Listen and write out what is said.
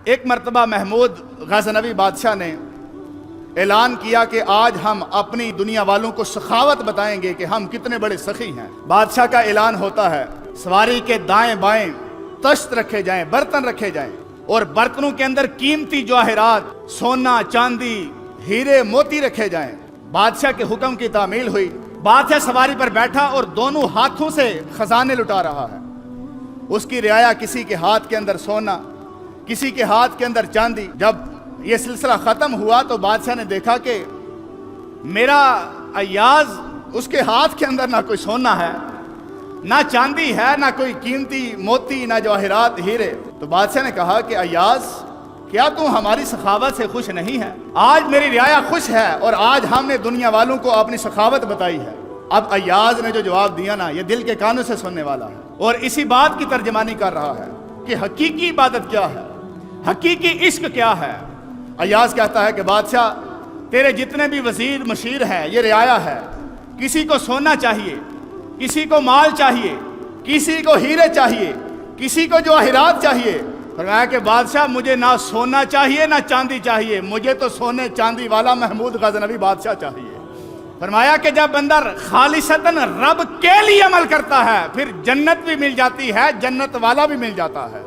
ایک مرتبہ محمود غزنوی بادشاہ نے اعلان کیا کہ آج ہم اپنی دنیا والوں کو سخاوت بتائیں گے کہ ہم کتنے بڑے سخی ہیں۔ بادشاہ کا اعلان ہوتا ہے سواری کے دائیں بائیں تشت رکھے جائیں، برتن رکھے جائیں، اور برتنوں کے اندر قیمتی جواہرات سونا چاندی ہیرے موتی رکھے جائیں۔ بادشاہ کے حکم کی تعمیل ہوئی۔ بادشاہ سواری پر بیٹھا اور دونوں ہاتھوں سے خزانے لٹا رہا ہے۔ اس کی رعایا کسی کے ہاتھ کے اندر سونا، کسی کے ہاتھ کے اندر چاندی۔ جب یہ سلسلہ ختم ہوا تو بادشاہ نے دیکھا کہ میرا ایاز، اس کے ہاتھ کے اندر نہ کوئی سونا ہے، نہ چاندی ہے، نہ کوئی قیمتی موتی، نہ جواہرات ہیرے۔ تو بادشاہ نے کہا کہ ایاز، کیا تم ہماری سخاوت سے خوش نہیں ہے؟ آج میری رعایا خوش ہے اور آج ہم نے دنیا والوں کو اپنی سخاوت بتائی ہے۔ اب ایاز نے جو جواب دیا نا، یہ دل کے کانوں سے سننے والا ہے اور اسی بات کی ترجمانی کر رہا ہے کہ حقیقی عبادت کیا ہے، حقیقی عشق کیا ہے۔ ایاز کہتا ہے کہ بادشاہ، تیرے جتنے بھی وزیر مشیر ہیں، یہ رعایا ہے، کسی کو سونا چاہیے، کسی کو مال چاہیے، کسی کو ہیرے چاہیے، کسی کو جواہرات چاہیے۔ فرمایا کہ بادشاہ، مجھے نہ سونا چاہیے نہ چاندی چاہیے، مجھے تو سونے چاندی والا محمود غزنوی بادشاہ چاہیے۔ فرمایا کہ جب بندہ خالصتاً رب کے لیے عمل کرتا ہے، پھر جنت بھی مل جاتی ہے، جنت والا بھی مل جاتا ہے۔